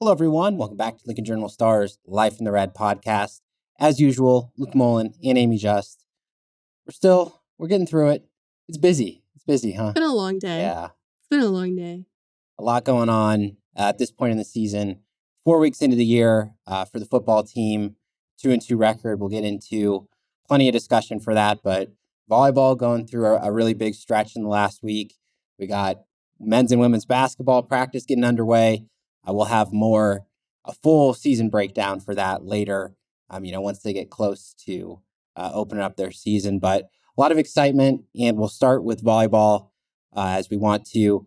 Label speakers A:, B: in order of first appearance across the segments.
A: Hello, everyone. Welcome back to Lincoln Journal Stars Life in the Red podcast. As usual, Mullin and Amie Just. We're getting through it. It's busy. Huh?
B: It's been a long day.
A: Yeah.
B: It's been a long day.
A: A lot going on at this point in the season. 4 weeks into the year for the football team, 2-2 record. We'll get into plenty of discussion for that, but volleyball going through a really big stretch in the last week. We got men's and women's basketball practice getting underway. We'll have a full season breakdown for that later, once they get close to opening up their season. But a lot of excitement, and we'll start with volleyball as we want to.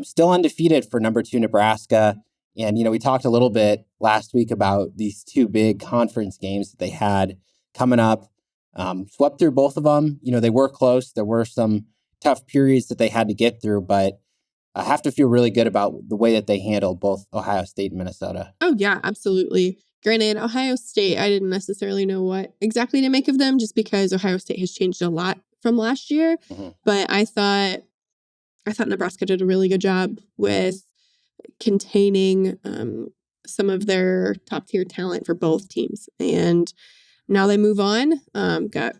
A: Still undefeated for number 2 Nebraska. And, we talked a little bit last week about these 2 big conference games that they had coming up. Swept through both of them. They were close. There were some tough periods that they had to get through, but I have to feel really good about the way that they handled both Ohio State and Minnesota.
B: Oh, yeah, absolutely. Granted, Ohio State, I didn't necessarily know what exactly to make of them just because Ohio State has changed a lot from last year. Mm-hmm. But I thought Nebraska did a really good job with containing some of their top tier talent for both teams. And now they move on. Got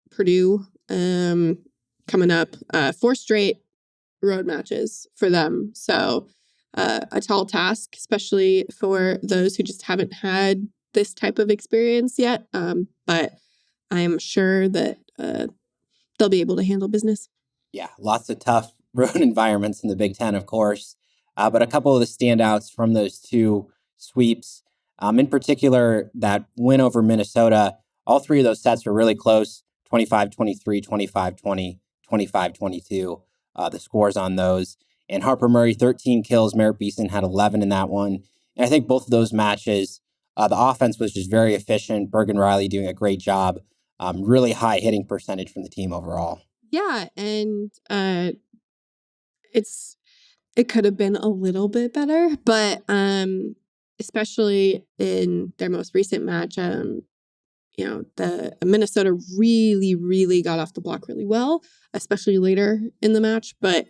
B: Purdue coming up, 4 straight road matches for them. So a tall task, especially for those who just haven't had this type of experience yet. But I'm sure that they'll be able to handle business.
A: Yeah, lots of tough road environments in the Big Ten, of course. But a couple of the standouts from those 2 sweeps, in particular, that win over Minnesota, all 3 of those sets were really close, 25-23, 25-20, 25-22, the scores on those. And Harper Murray, 13 kills. Merritt Beeson had 11 in that one. And I think both of those matches, the offense was just very efficient. Bergen Riley doing a great job. Really high hitting percentage from the team overall.
B: Yeah, and it could have been a little bit better, but especially in their most recent match, the Minnesota really, really got off the block really well, especially later in the match. But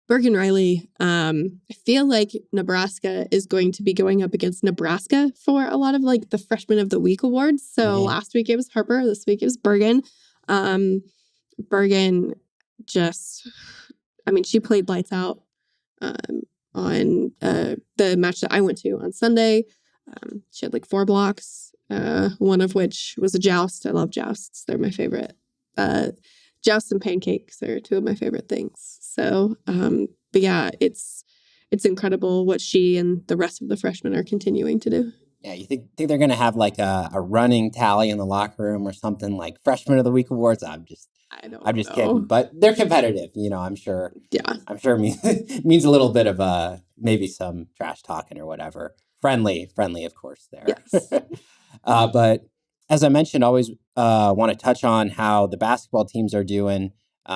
B: Bergen Riley, I feel like Nebraska is going to be going up against Nebraska for a lot of the Freshman of the Week awards. So last week it was Harper, this week it was Bergen. Bergen she played lights out on the match that I went to on Sunday. She had 4 blocks, one of which was a joust. I love jousts. They're my favorite. Jousts and pancakes are 2 of my favorite things. So, but yeah, it's incredible what she and the rest of the freshmen are continuing to do.
A: Yeah, you think they're going to have a running tally in the locker room or something like Freshman of the Week awards? I'm just kidding, but they're competitive. I'm sure.
B: Yeah,
A: I'm sure it means a little bit of maybe some trash talking or whatever. Friendly, of course. There.
B: Yes.
A: But as I mentioned, always want to touch on how the basketball teams are doing.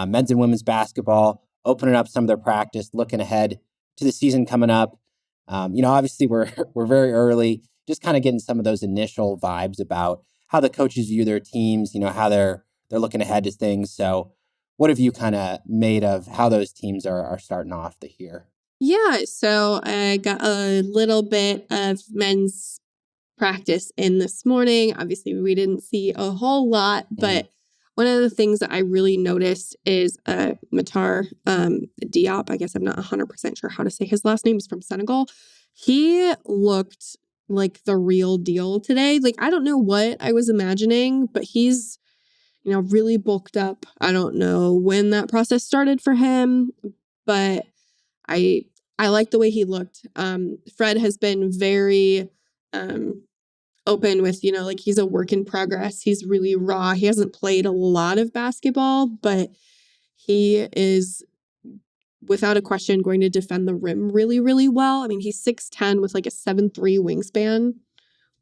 A: Men's and women's basketball opening up some of their practice, looking ahead to the season coming up. Obviously we're very early, just kind of getting some of those initial vibes about how the coaches view their teams. How they're looking ahead to things. So, what have you kind of made of how those teams are starting off the year?
B: Yeah, so I got a little bit of men's practice in this morning. Obviously, we didn't see a whole lot, but one of the things that I really noticed is Matar Diop. I guess I'm not 100% sure how to say his last name. He's from Senegal. He looked like the real deal today. I don't know what I was imagining, but he's, really bulked up. I don't know when that process started for him, but I like the way he looked. Fred has been very open with, he's a work in progress. He's really raw. He hasn't played a lot of basketball, but he is without a question going to defend the rim really, really well. He's 6'10" with a 7'3" wingspan,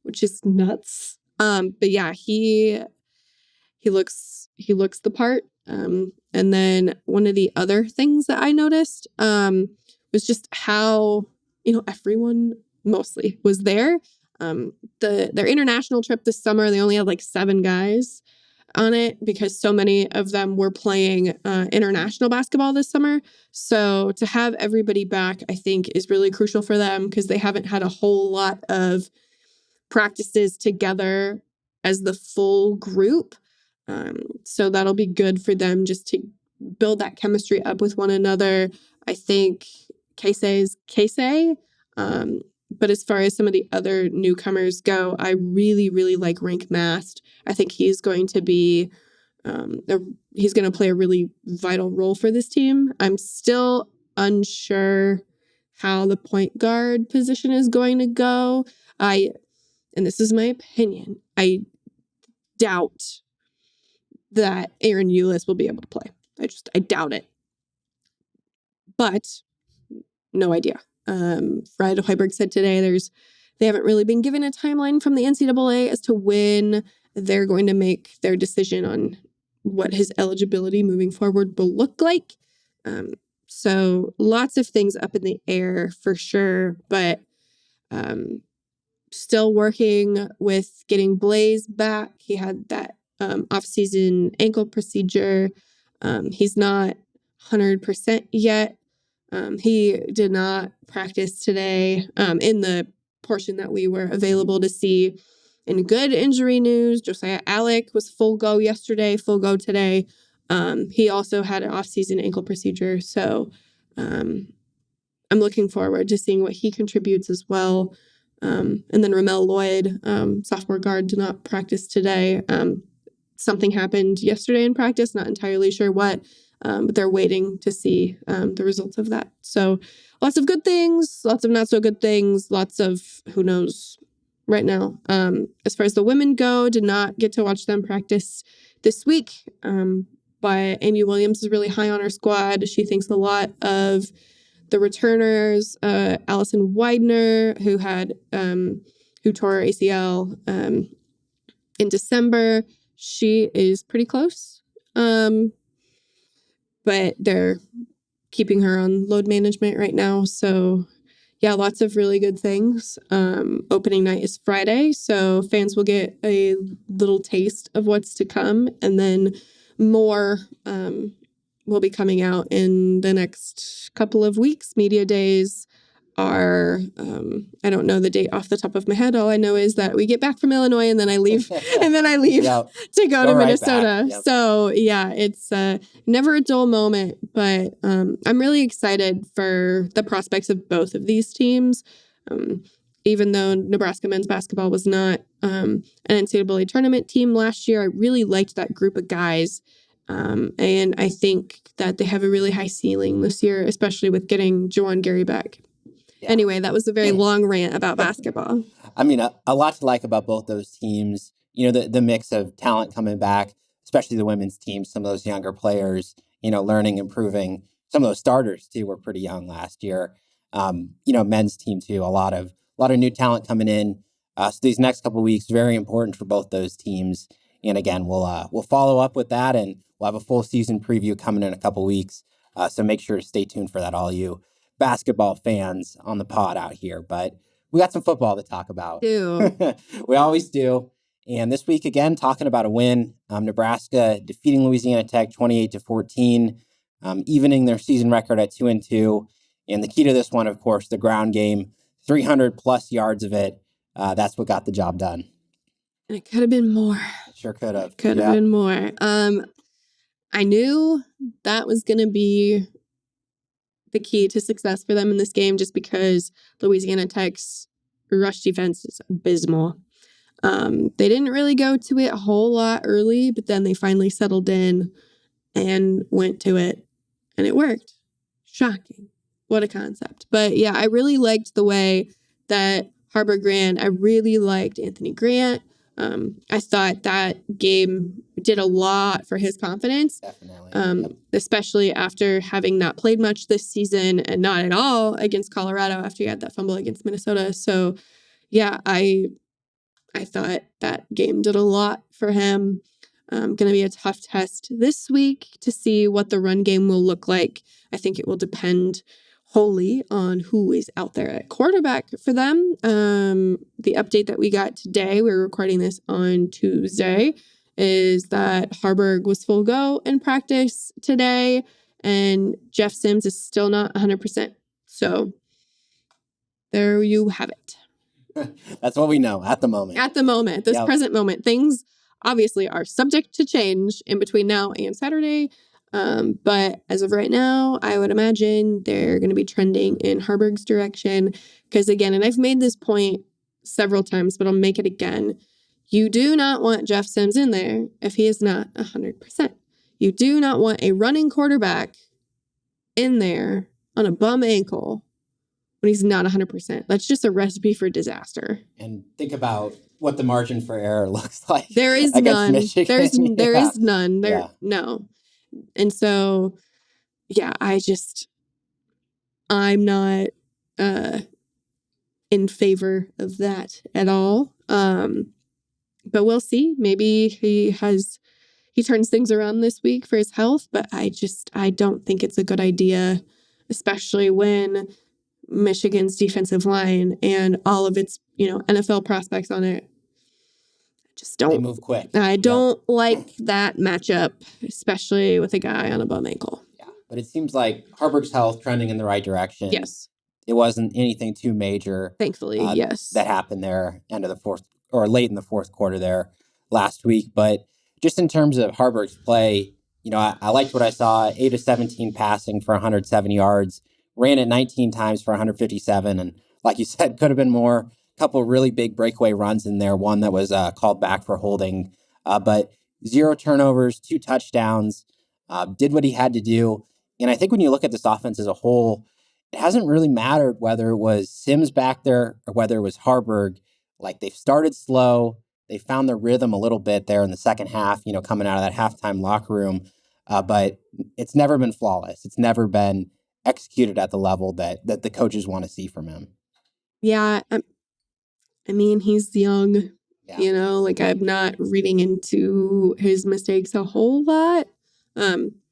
B: which is nuts. But yeah, he looks the part. And then one of the other things that I noticed was just how, everyone mostly was there. Their international trip this summer, they only had 7 guys. on it because so many of them were playing international basketball this summer. So to have everybody back, I think, is really crucial for them because they haven't had a whole lot of practices together as the full group. So that'll be good for them just to build that chemistry up with one another. I think Casey's Casey. But as far as some of the other newcomers go, I really, really like Rank Mast. I think he's going to be he's going to play a really vital role for this team. I'm still unsure how the point guard position is going to go. And this is my opinion, I doubt that Aaron Eulis will be able to play. I doubt it. But no idea. Fred Hoiberg said today they haven't really been given a timeline from the NCAA as to when they're going to make their decision on what his eligibility moving forward will look like. So lots of things up in the air for sure, but still working with getting Blaze back. He had that off-season ankle procedure. He's not 100% yet. He did not practice today in the portion that we were available to see. In good injury news, Josiah Alec was full go yesterday, full go today. He also had an off-season ankle procedure. So I'm looking forward to seeing what he contributes as well. And then Ramel Lloyd, sophomore guard, did not practice today. Something happened yesterday in practice, not entirely sure what, but they're waiting to see the results of that. So lots of good things, lots of not so good things, lots of who knows right now. As far as the women go, did not get to watch them practice this week, but Amy Williams is really high on her squad. She thinks a lot of the returners, Allison Widener, who tore her ACL in December. She is pretty close, but they're keeping her on load management right now. So yeah, lots of really good things. Opening night is Friday, so fans will get a little taste of what's to come, and then more will be coming out in the next couple of weeks. Media days are, I don't know the date off the top of my head. All I know is that we get back from Illinois and then I leave
A: Yep.
B: to go to
A: right
B: Minnesota.
A: Yep.
B: So yeah, it's never a dull moment, but I'm really excited for the prospects of both of these teams. Even though Nebraska men's basketball was not an NCAA tournament team last year, I really liked that group of guys. And I think that they have a really high ceiling this year, especially with getting Juwan Gary back. Yeah. Anyway, that was a very long rant about basketball.
A: I mean, a lot to like about both those teams. You know, the mix of talent coming back, especially the women's team, some of those younger players, learning, improving. Some of those starters, too, were pretty young last year. Men's team, too, a lot of new talent coming in. So these next couple of weeks, very important for both those teams. And again, we'll follow up with that, and we'll have a full season preview coming in a couple weeks. So make sure to stay tuned for that, all you basketball fans on the pod out here. But we got some football to talk about. We always do. And this week, again, talking about a win. Nebraska defeating Louisiana Tech 28-14, evening their season record at 2-2. And the key to this one, of course, the ground game, 300 plus yards of it. That's what got the job done.
B: And it could have been more.
A: Sure could have.
B: Could have been more. I knew that was going to be the key to success for them in this game just because Louisiana Tech's rush defense is abysmal. They didn't really go to it a whole lot early, but then they finally settled in and went to it, and it worked. Shocking. What a concept. But yeah, I really liked the way that Harper ran. I really liked Anthony Grant. I thought that game did a lot for his confidence.
A: Definitely.
B: Especially after having not played much this season and not at all against Colorado after he had that fumble against Minnesota. So yeah, I thought that game did a lot for him. Going to be a tough test this week to see what the run game will look like. I think it will depend wholly on who is out there at quarterback for them. The update that we got today, we were recording this on Tuesday, is that Harburg was full go in practice today, and Jeff Sims is still not 100%. So there you have it.
A: That's what we know at the moment.
B: At the moment, this present moment. Things obviously are subject to change in between now and Saturday. But as of right now, I would imagine they're going to be trending in Harburg's direction. Because again, and I've made this point several times, but I'll make it again. You do not want Jeff Sims in there if he is not 100%. You do not want a running quarterback in there on a bum ankle when he's not 100%. That's just a recipe for disaster.
A: And think about what the margin for error looks like.
B: There is none.
A: Michigan.
B: There is none. No. And so, yeah, I'm not in favor of that at all. But we'll see. Maybe he turns things around this week for his health, but I don't think it's a good idea, especially when Michigan's defensive line and all of its, NFL prospects on it just don't.
A: They move quick.
B: I don't like that matchup, especially with a guy on a bum ankle.
A: Yeah, but it seems like Harburg's health trending in the right direction.
B: Yes.
A: It wasn't anything too major.
B: Thankfully, yes.
A: That happened there end of the fourth or late in the fourth quarter there last week. But just in terms of Harburg's play, I liked what I saw. 8 of 17 passing for 107 yards. Ran it 19 times for 157. And like you said, could have been more. A couple really big breakaway runs in there. One that was called back for holding. But 0 turnovers, 2 touchdowns. Did what he had to do. And I think when you look at this offense as a whole, it hasn't really mattered whether it was Sims back there or whether it was Harburg. Like, they've started slow. They found their rhythm a little bit there in the second half, coming out of that halftime locker room. But it's never been flawless. It's never been executed at the level that the coaches want to see from him.
B: Yeah. I mean, he's young, I'm not reading into his mistakes a whole lot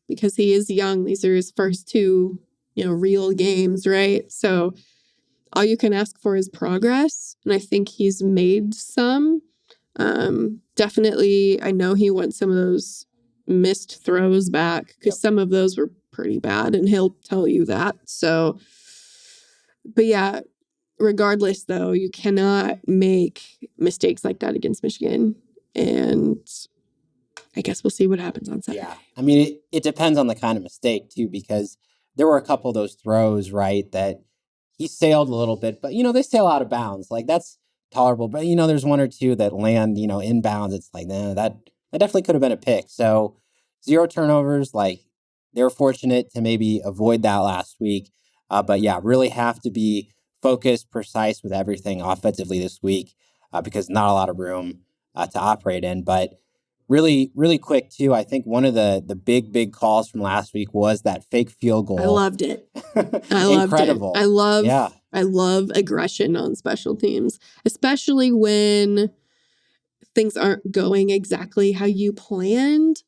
B: because he is young. These are his first 2, real games, right? So all you can ask for is progress. And I think he's made some. Definitely, I know he wants some of those missed throws back because some of those were pretty bad, and he'll tell you that. So, but yeah, regardless, though, you cannot make mistakes like that against Michigan. And I guess we'll see what happens on Saturday.
A: Yeah. I mean, it depends on the kind of mistake, too, because there were a couple of those throws, right, that he sailed a little bit, but, they sail out of bounds. Like, that's tolerable. But, there's 1 or 2 that land, inbounds. It's like, that definitely could have been a pick. So 0 turnovers, like, they were fortunate to maybe avoid that last week. But, yeah, really have to be focused, precise with everything offensively this week because not a lot of room to operate in. But really, really quick, too, I think one of the big calls from last week was that fake field goal.
B: I loved it. I loved
A: Incredible.
B: it. I love aggression on special teams, especially when things aren't going exactly how you planned.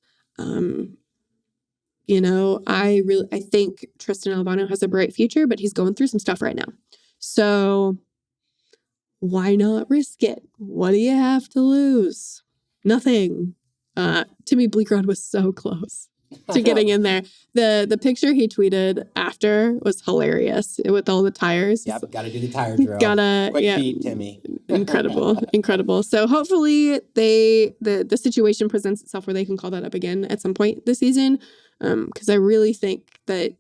B: I think Tristan Albano has a bright future, but he's going through some stuff right now. So why not risk it? What do you have to lose? Nothing. Timmy Bleekrod was so close to getting in there. The picture he tweeted after was hilarious with all the tires.
A: Yep, got to do the tire drill. Quick feet, Timmy.
B: Incredible. So hopefully the situation presents itself where they can call that up again at some point this season. Because I really think that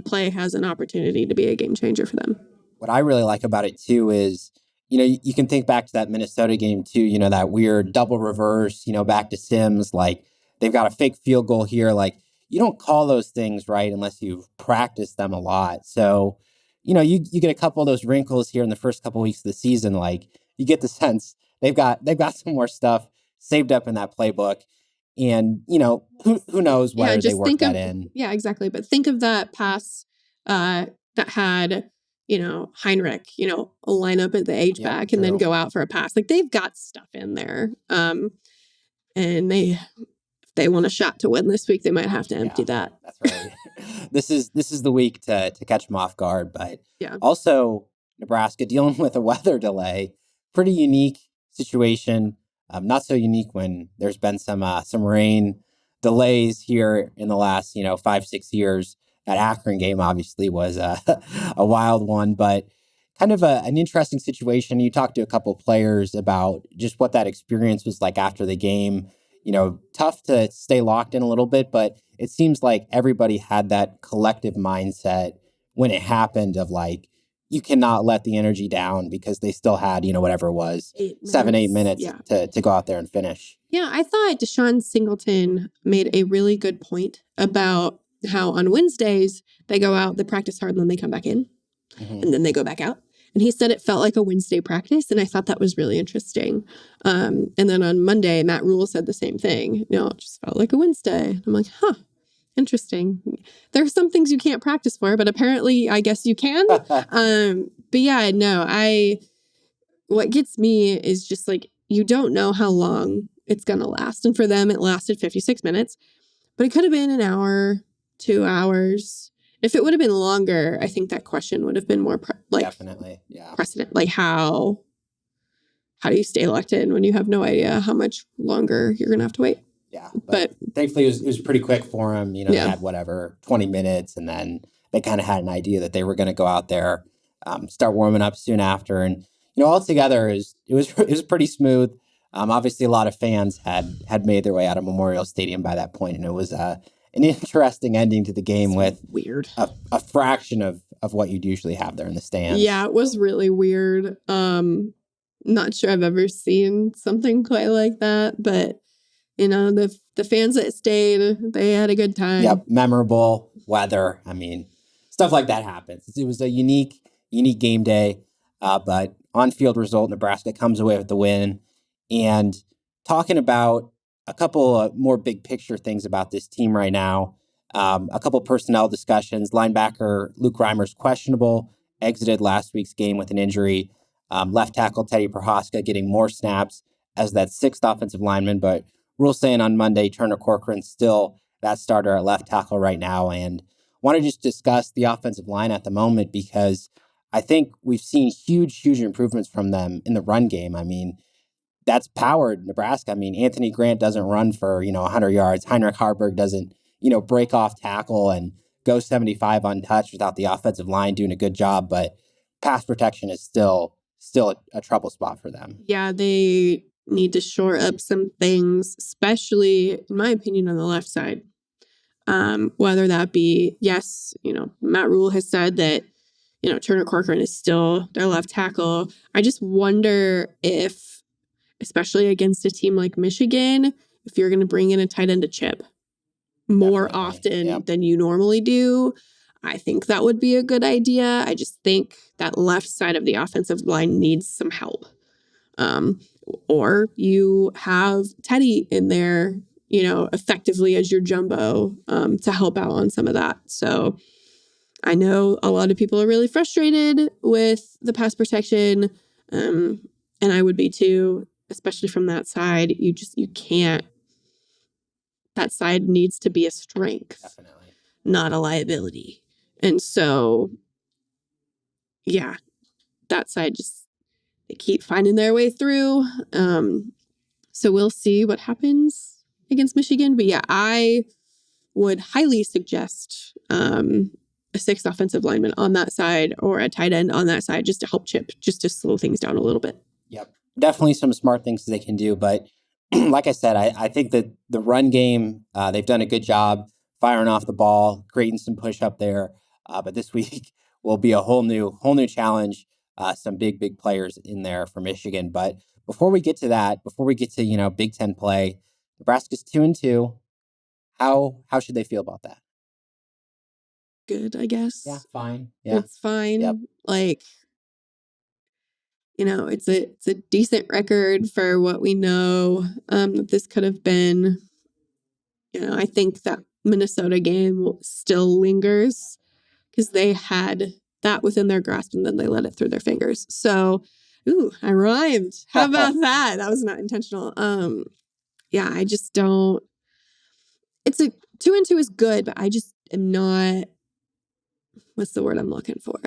B: play has an opportunity to be a game changer for them.
A: What I really like about it too is, you can think back to that Minnesota game too, that weird double reverse, back to Sims, like they've got a fake field goal here. Like, you don't call those things right unless you've practiced them a lot. So, you get a couple of those wrinkles here in the first couple of weeks of the season. Like, you get the sense they've got some more stuff saved up in that playbook. And, who knows whether they work that in.
B: Yeah, exactly. But think of that pass that had, Heinrich, line up at the H-back and then go out for a pass. Like, they've got stuff in there. And if they want a shot to win this week, they might have to empty that.
A: That's right. This is the week to catch them off guard. But
B: yeah.
A: Also, Nebraska dealing with a weather delay. Pretty unique situation. Not so unique when there's been some rain delays here in the last 5-6 years. That Akron game obviously was a wild one, but kind of an interesting situation. You talked to a couple players about just what that experience was like after the game. Tough to stay locked in a little bit, but it seems like everybody had that collective mindset when it happened of like, you cannot let the energy down because they still had, whatever it was, 7-8 minutes to go out there and finish.
B: Yeah, I thought Deshaun Singleton made a really good point about how on Wednesdays they go out, they practice hard, and then they come back in, and then they go back out. And he said it felt like a Wednesday practice, and I thought that was really interesting. And then on Monday, Matt Rule said the same thing. It just felt like a Wednesday. I'm like, interesting. There are some things you can't practice for, but apparently, I guess you can. But yeah, no, what gets me is just like, you don't know how long it's going to last. And for them, it lasted 56 minutes, but it could have been an hour, 2 hours. If it would have been longer, I think that question would have been more
A: definitely, yeah,
B: precedent. Like how do you stay locked in when you have no idea how much longer you're going to have to wait?
A: Yeah, but thankfully it was pretty quick for him. They had 20 minutes, and then they kind of had an idea that they were going to go out there, start warming up soon after, and altogether it was pretty smooth. Obviously, a lot of fans had made their way out of Memorial Stadium by that point, and it was an interesting ending to the game with
B: weird
A: a fraction of what you'd usually have there in the stands.
B: Yeah, it was really weird. Not sure I've ever seen something quite like that, but the fans that stayed, they had a good time.
A: Yep, memorable weather. I mean, stuff like that happens. It was a unique game day, but on-field result, Nebraska comes away with the win. And talking about a couple of more big picture things about this team right now, a couple personnel discussions. Linebacker Luke Reimer's questionable, exited last week's game with an injury. Left tackle Teddy Prohaska getting more snaps as that sixth offensive lineman, but Rule saying on Monday, Turner Corcoran's still that starter at left tackle right now. And want to just discuss the offensive line at the moment because I think we've seen huge improvements from them in the run game. I mean, that's powered Nebraska. I mean, Anthony Grant doesn't run for, 100 yards. Heinrich Harburg doesn't, break off tackle and go 75 untouched without the offensive line doing a good job. But pass protection is still a trouble spot for them.
B: Yeah, they need to shore up some things, especially, in my opinion, on the left side. Whether that be, Matt Rule has said that, Turner Corcoran is still their left tackle. I just wonder if, especially against a team like Michigan, if you're going to bring in a tight end to chip more often than you normally do, I think that would be a good idea. I just think that left side of the offensive line needs some help. Or you have Teddy in there, effectively as your jumbo to help out on some of that. So I know a lot of people are really frustrated with the pass protection, and I would be too, especially from that side. You can't. That side needs to be a strength,
A: definitely,
B: not a liability. And so, yeah, that side they keep finding their way through. So we'll see what happens against Michigan. But yeah, I would highly suggest a sixth offensive lineman on that side or a tight end on that side just to help chip, just to slow things down a little bit.
A: Yep. Definitely some smart things they can do. But like I said, I think that the run game, they've done a good job firing off the ball, creating some push up there. But this week will be a whole new challenge. Some big players in there for Michigan. But before we get to that, before we get to, Big Ten play, Nebraska's 2-2. How should they feel about that?
B: Good, I guess.
A: Yeah, fine. Yeah.
B: It's fine.
A: Yep.
B: Like, it's a decent record for what we know that this could have been. I think that Minnesota game still lingers because they had that within their grasp and then they let it through their fingers. So, I rhymed. How about that? That was not intentional. I just don't. It's 2-2 is good, but I just am not. What's the word I'm looking for?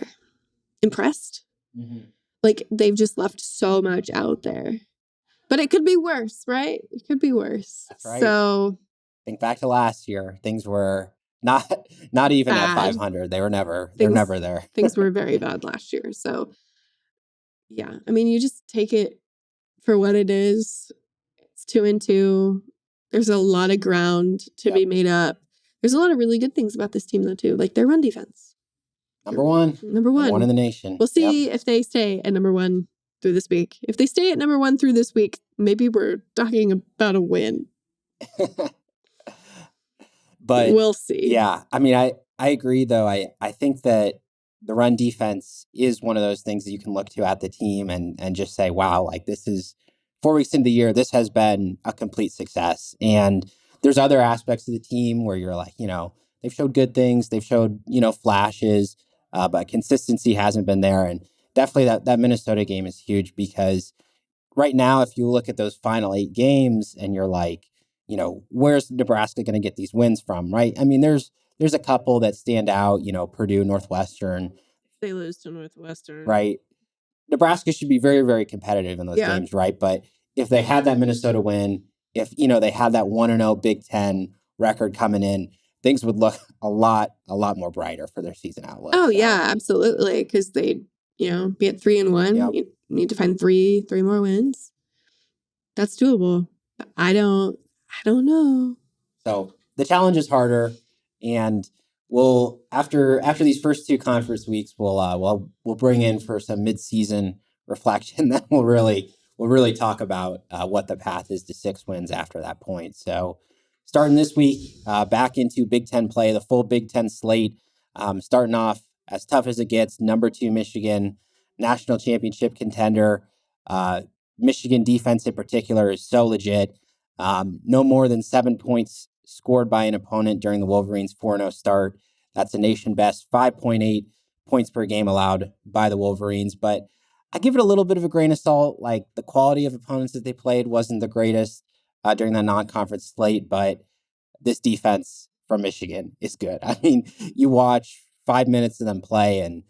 B: Impressed.
A: Mm-hmm.
B: Like they've just left so much out there. But it could be worse, right? It could be worse.
A: That's right.
B: So
A: think back to last year. Things were not even
B: bad.
A: at 500. They're never there.
B: Things were very bad last year. So yeah, I mean, you just take it for what it is. It's 2-2. There's a lot of ground to be made up. There's a lot of really good things about this team, though, too. Like their run defense.
A: Number one in the nation.
B: We'll see if they stay at number one through this week. If they stay at number one through this week, maybe we're talking about a win.
A: But
B: we'll see.
A: Yeah. I mean, I agree, though. I think that the run defense is one of those things that you can look to at the team and just say, wow, like this is 4 weeks into the year. This has been a complete success. And there's other aspects of the team where you're like, they've showed good things. They've showed, flashes, but consistency hasn't been there. And definitely that Minnesota game is huge because right now, if you look at those final 8 games and you're like, where's Nebraska going to get these wins from, right? I mean, there's a couple that stand out, Purdue, Northwestern.
B: They lose to Northwestern.
A: Right. Nebraska should be very, very competitive in those games, right? But if they had that Minnesota win, if, they had that 1-0 Big Ten record coming in, things would look a lot more brighter for their season outlook.
B: Oh, yeah, absolutely. Because they'd, be at 3-1. Yep. You need to find three more wins. That's doable. But I don't know.
A: So the challenge is harder, and we'll after these first 2 conference weeks, we'll bring in for some mid-season reflection. Then we'll really talk about what the path is to 6 wins after that point. So starting this week, back into Big Ten play, the full Big Ten slate. Starting off as tough as it gets, number 2 Michigan, national championship contender. Michigan defense in particular is so legit. No more than 7 points scored by an opponent during the Wolverines' 4-0 start. That's a nation best 5.8 points per game allowed by the Wolverines. But I give it a little bit of a grain of salt. Like the quality of opponents that they played wasn't the greatest during the non-conference slate, but this defense from Michigan is good. I mean, you watch 5 minutes of them play and,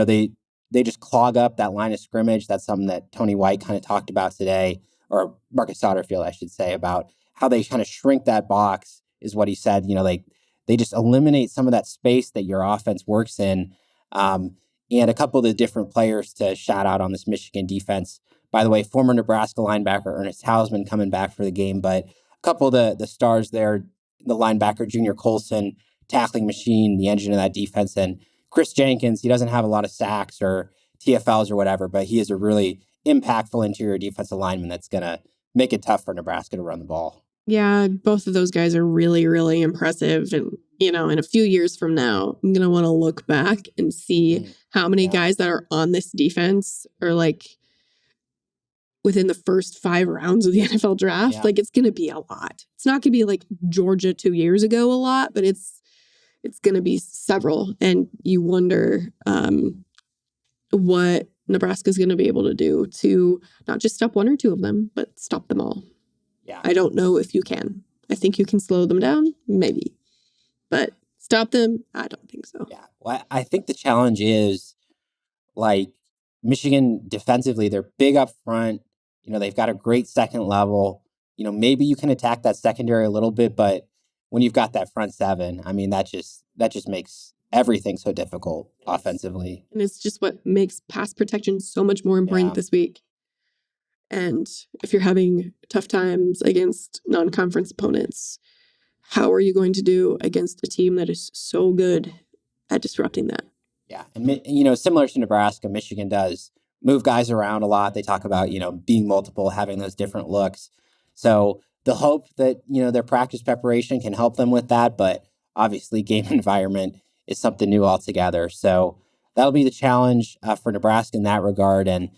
A: they just clog up that line of scrimmage. That's something that Tony White kind of talked about today, or Marcus Satterfield, I should say, about how they kind of shrink that box is what he said. They just eliminate some of that space that your offense works in. And a couple of the different players to shout out on this Michigan defense. By the way, former Nebraska linebacker Ernest Hausman coming back for the game, but a couple of the stars there, the linebacker Junior Colson, tackling machine, the engine of that defense, and Chris Jenkins. He doesn't have a lot of sacks or TFLs or whatever, but he is a really impactful interior defensive lineman that's going to make it tough for Nebraska to run the ball.
B: Yeah, both of those guys are really, really impressive. And, in a few years from now, I'm going to want to look back and see how many guys that are on this defense are like within the first 5 rounds of the NFL draft. Yeah. Like it's going to be a lot. It's not going to be like Georgia 2 years ago a lot, but it's going to be several. And you wonder what Nebraska is going to be able to do to not just stop 1 or 2 of them, but stop them all.
A: Yeah.
B: I don't know if you can. I think you can slow them down, maybe. But stop them, I don't think so.
A: Yeah. Well, I think the challenge is like Michigan defensively, they're big up front. They've got a great second level. Maybe you can attack that secondary a little bit, but when you've got that front 7, I mean, that just makes everything so difficult offensively.
B: And it's just what makes pass protection so much more important this week. And if you're having tough times against non-conference opponents, how are you going to do against a team that is so good at disrupting that?
A: Yeah. And, similar to Nebraska, Michigan does move guys around a lot. They talk about, being multiple, having those different looks. So the hope that, their practice preparation can help them with that. But obviously game environment is something new altogether. So that'll be the challenge for Nebraska in that regard. And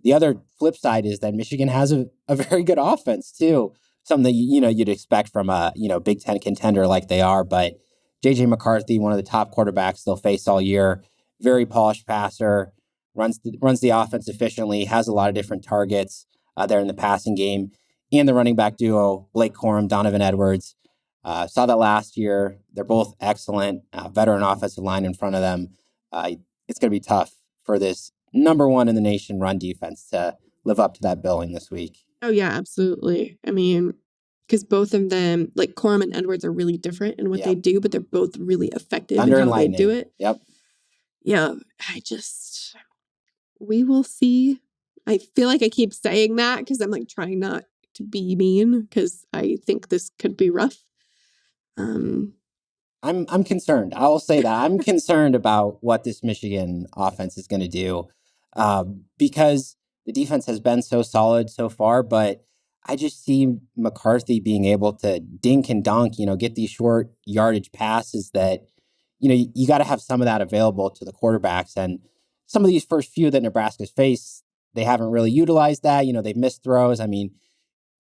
A: the other flip side is that Michigan has a very good offense too. Something that, you'd expect from a, Big Ten contender like they are. But J.J. McCarthy, one of the top quarterbacks they'll face all year, very polished passer, runs the offense efficiently, has a lot of different targets there in the passing game. And the running back duo, Blake Corum, Donovan Edwards. Saw that last year. They're both excellent, veteran offensive line in front of them. It's going to be tough for this number 1 in the nation run defense to live up to that billing this week.
B: Oh, yeah, absolutely. I mean, because both of them, like Corum and Edwards, are really different in what they do, but they're both really effective
A: Thunder
B: in
A: and
B: how
A: lightning.
B: they do it.
A: Yep.
B: Yeah, we will see. I feel like I keep saying that because I'm like trying not to be mean because I think this could be rough.
A: I'm concerned. I will say that I'm concerned about what this Michigan offense is going to do because the defense has been so solid so far, but I just see McCarthy being able to dink and dunk, get these short yardage passes that, you got to have some of that available to the quarterbacks. And some of these first few that Nebraska's faced, they haven't really utilized that. They've missed throws. I mean,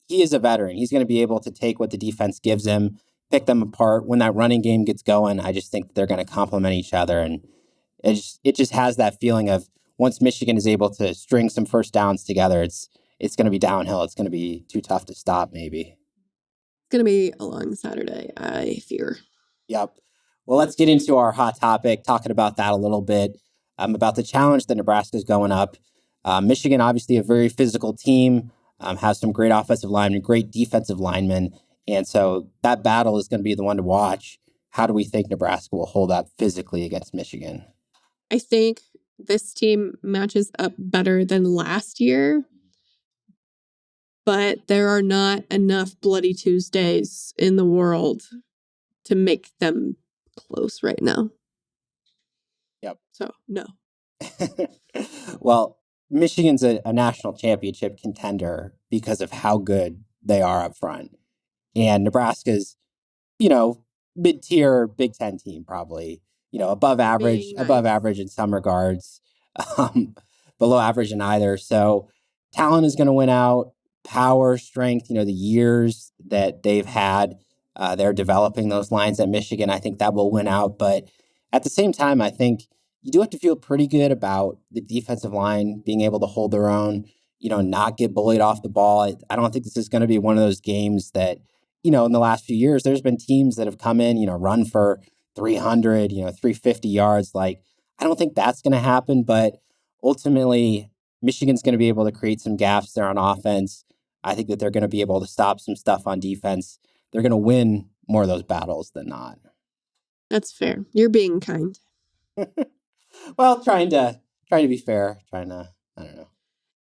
A: he is a veteran. He's going to be able to take what the defense gives him, pick them apart. When that running game gets going, I just think that they're going to complement each other. And it just has that feeling of once Michigan is able to string some first downs together, it's going to be downhill. It's going to be too tough to stop, maybe.
B: It's going to be a long Saturday, I fear.
A: Yep. Well, let's get into our hot topic, talking about that a little bit, about the challenge that Nebraska is going up. Michigan, obviously a very physical team, has some great offensive linemen, great defensive linemen. And so that battle is going to be the one to watch. How do we think Nebraska will hold up physically against Michigan?
B: I think this team matches up better than last year, but there are not enough Bloody Tuesdays in the world to make them close right now.
A: Yep.
B: So, no.
A: Well, Michigan's a national championship contender because of how good they are up front. And Nebraska's, mid-tier Big Ten team, probably, above average in some regards, below average in either. So talent is going to win out. Power, strength, the years that they've had, they're developing those lines at Michigan. I think that will win out. But at the same time, I think you do have to feel pretty good about the defensive line being able to hold their own, not get bullied off the ball. I don't think this is going to be one of those games that, in the last few years, there's been teams that have come in, run for 300, 350 yards. Like, I don't think that's going to happen. But ultimately, Michigan's going to be able to create some gaps there on offense. I think that they're going to be able to stop some stuff on defense. They're going to win more of those battles than not.
B: That's fair. You're being kind.
A: Well, trying to be fair, I don't know.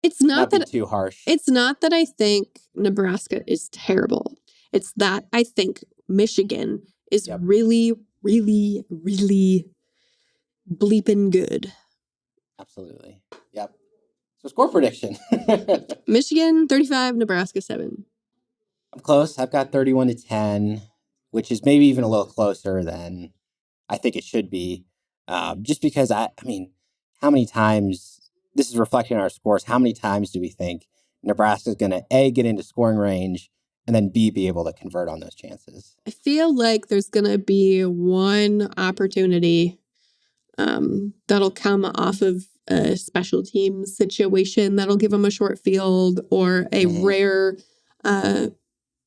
B: It's not that
A: be too harsh.
B: It's not that I think Nebraska is terrible. It's that I think Michigan is really, really, really bleeping good.
A: Absolutely. Yep. So score prediction.
B: Michigan 35, Nebraska 7.
A: I'm close. I've got 31-10, which is maybe even a little closer than I think it should be. Just because I mean, how many times, this is reflecting on our scores, how many times do we think Nebraska's going to A, get into scoring range, and then B, be able to convert on those chances?
B: I feel like there's going to be one opportunity that'll come off of a special teams situation that'll give them a short field or a rare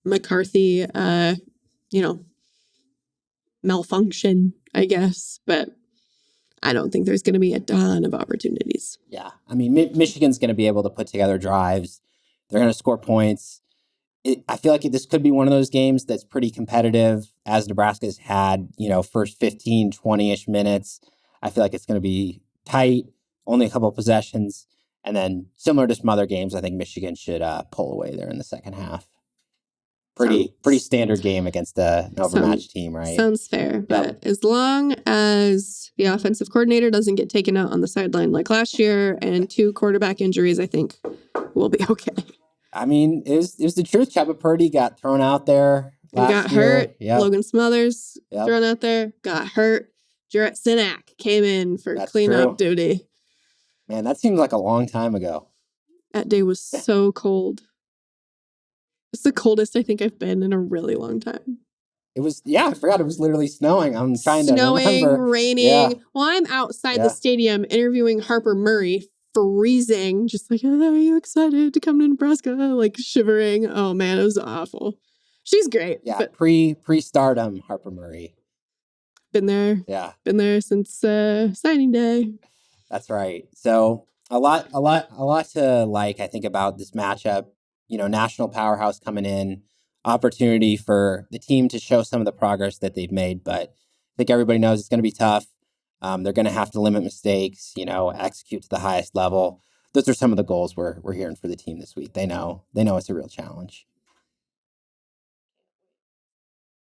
B: McCarthy, malfunction, I guess. But I don't think there's going to be a ton of opportunities.
A: Yeah. I mean, Michigan's going to be able to put together drives. They're going to score points. I feel like this could be one of those games that's pretty competitive, as Nebraska's had, first 15, 20-ish minutes. I feel like it's going to be tight, only a couple of possessions. And then similar to some other games, I think Michigan should pull away there in the second half. Pretty standard game against an overmatched team, right?
B: Sounds fair. But as long as the offensive coordinator doesn't get taken out on the sideline like last year and 2 quarterback injuries, I think we'll be okay.
A: I mean, it was the truth. Chubba Purdy got thrown out there last year.
B: Hurt. Yep. Logan Smothers thrown out there. Got hurt. Jarrett Sinak came in for cleanup duty.
A: Man, that seems like a long time ago.
B: That day was so cold. It's the coldest I think I've been in a really long time.
A: It was, I forgot it was literally snowing. I'm trying to remember.
B: Snowing, raining. Yeah. Well, I'm outside the stadium interviewing Harper Murray, freezing, just like, are you excited to come to Nebraska? Like shivering. Oh man, it was awful. She's great.
A: Yeah, but pre-stardom Harper Murray.
B: Been there.
A: Yeah.
B: Been there since signing day.
A: That's right. So A lot to like. I think about this matchup. National powerhouse coming in, opportunity for the team to show some of the progress that they've made. But I think everybody knows it's going to be tough. They're going to have to limit mistakes. Execute to the highest level. Those are some of the goals we're hearing for the team this week. They know it's a real challenge.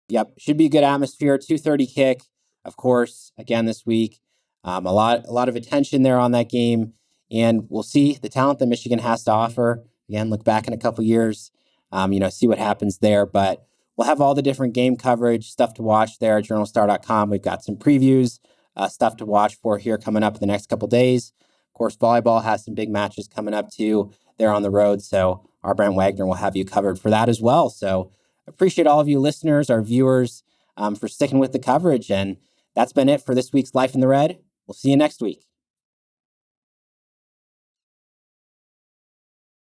A: Yep, should be a good atmosphere. 2:30 kick, of course, again this week. A lot of attention there on that game, and we'll see the talent that Michigan has to offer. Again, look back in a couple years, see what happens there. But we'll have all the different game coverage, stuff to watch there at journalstar.com. We've got some previews, stuff to watch for here coming up in the next couple days. Of course, volleyball has some big matches coming up too. They're on the road, so our Brent Wagner will have you covered for that as well. So appreciate all of you listeners, our viewers, for sticking with the coverage. And that's been it for this week's Life in the Red. We'll see you next week.